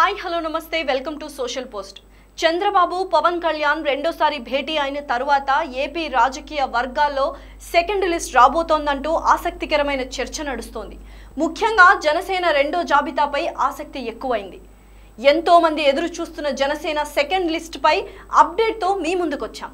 Hi hello నమస్తే welcome to social post. Chandrababu Pawan Kalyan రెండోసారి భేటీ అయిన తరువాత ఏపీ రాజకీయ వర్గాల్లో సెకండ్ లిస్ట్ రాబోతోందంటూ ఆసక్తికరమైన చర్చ నడుస్తోంది. ముఖ్యంగా జనసేన రెండో జాబితాపై ఆసక్తి ఎక్కువైంది. ఎంతో మంది ఎదురు చూస్తున్న జనసేన సెకండ్ లిస్ట్ పై అప్డేట్ తో మీ ముందుకొచ్చాం.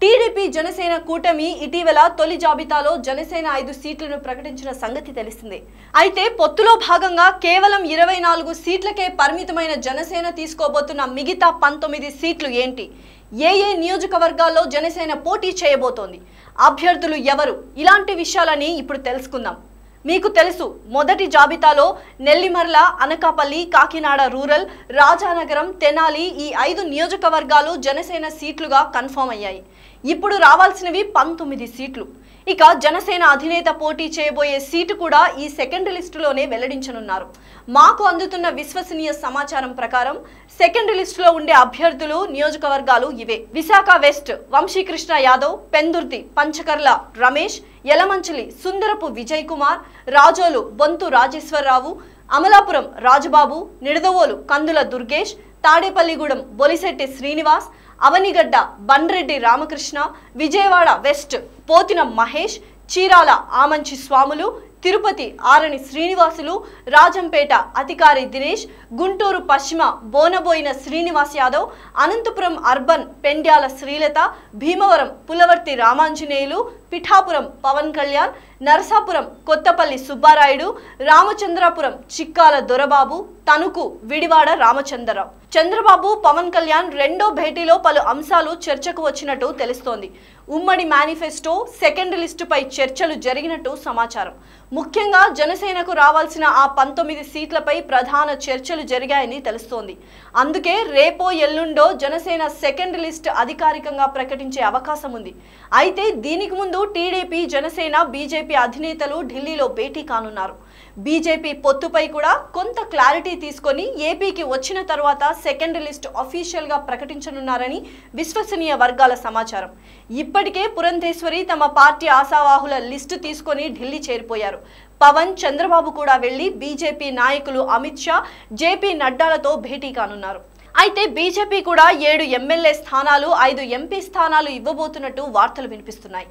టీడీపీ జనసేన కూటమి ఇటీవల తొలి జాబితాలో జనసేన 5 సీట్లను ప్రకటించిన సంగతి తెలిసిందే. అయితే పొత్తులో భాగంగా కేవలం 24 సీట్లకే పరిమితమైన జనసేన తీసుకోబోతున్న మిగతా 19 సీట్లు ఏంటి? ఏ నియోజకవర్గాల్లో జనసేన పోటీ చేయబోతోంది? అభ్యర్థులు ఎవరు? ఇలాంటి విషయాలని ఇప్పుడు తెలుసుకుందాం. మీకు తెలుసు, మొదటి జాబితాలో నెల్లిమర్ల, అనకాపల్లి, కాకినాడ రూరల్, రాజానగరం, తెనాలి ఈ 5 నియోజకవర్గాలు జనసేన సీట్లుగా కన్ఫర్మ్ అయ్యాయి. ఇప్పుడు రావాల్సినవి 19 సీట్లు. ఇక జనసేన అధినేత పోటీ చేయబోయే సీటు కూడా ఈ సెకండ్ లిస్టులోనే వెల్లడించనున్నారు. మాకు అందుతున్న విశ్వసనీయ సమాచారం ప్రకారం సెకండ్ లిస్టులో ఉండే అభ్యర్థులు, నియోజకవర్గాలు ఇవే: విశాఖ వెస్ట్ వంశీకృష్ణ యాదవ్, పెందుర్తి పంచకర్ల రమేష్, యలమంచిలి సుందరపు విజయ్ కుమార్, రాజోలు బొంతు రాజేశ్వరరావు, అమలాపురం రాజబాబు, నిడదవోలు కందుల దుర్గేష్, తాడేపల్లిగూడెం బొలిశెట్టి శ్రీనివాస్, అవనిగడ్డ బండ్రెడ్డి రామకృష్ణ, విజయవాడ వెస్ట్ పోతిన మహేష్, చీరాల ఆమంచి స్వాములు, తిరుపతి ఆరణి శ్రీనివాసులు, రాజంపేట అధికారి దినేష్, గుంటూరు పశ్చిమ బోనబోయిన శ్రీనివాస్ యాదవ్, అనంతపురం అర్బన్ పెండ్యాల శ్రీలత, భీమవరం పులవర్తి రామాంజనేయులు, పిఠాపురం పవన్ కళ్యాణ్, నరసాపురం కొత్తపల్లి సుబ్బారాయుడు, రామచంద్రాపురం చిక్కాల దొరబాబు, తణుకు విడివాడ రామచంద్రరావు. చంద్రబాబు పవన్ కళ్యాణ్ రెండో భేటీలో పలు అంశాలు చర్చకు వచ్చినట్టు తెలుస్తోంది. ఉమ్మడి మేనిఫెస్టో, సెకండ్ లిస్టుపై చర్చలు జరిగినట్టు సమాచారం. ముఖ్యంగా జనసేనకు రావాల్సిన ఆ 19 సీట్లపై ప్రధాన చర్చలు జరిగాయని తెలుస్తోంది. అందుకే రేపో ఎల్లుండో జనసేన సెకండ్ లిస్ట్ అధికారికంగా ప్రకటించే అవకాశం ఉంది. అయితే దీనికి ముందు టీడీపీ, జనసేన, బీజేపీ అధినేతలు ఢిల్లీలో భేటీ కానున్నారు. బీజేపీ పొత్తుపై కూడా కొంత క్లారిటీ తీసుకొని ఏపీకి వచ్చిన తర్వాత సెకండ్ లిస్ట్ అఫీషియల్ గా ప్రకటించనున్నారని విశ్వసనీయ వర్గాల సమాచారం. ఇప్పటికే పురంధేశ్వరి తమ పార్టీ ఆశావాహుల లిస్టు తీసుకొని ఢిల్లీ చేరిపోయారు. పవన్, చంద్రబాబు కూడా వెళ్లి బీజేపీ నాయకులు అమిత్ షా, జేపీ నడ్డాలతో భేటీ కానున్నారు. అయితే బీజేపీ కూడా 7 ఎమ్మెల్యే స్థానాలు, 5 ఎంపీ స్థానాలు ఇవ్వబోతున్నట్టు వార్తలు వినిపిస్తున్నాయి.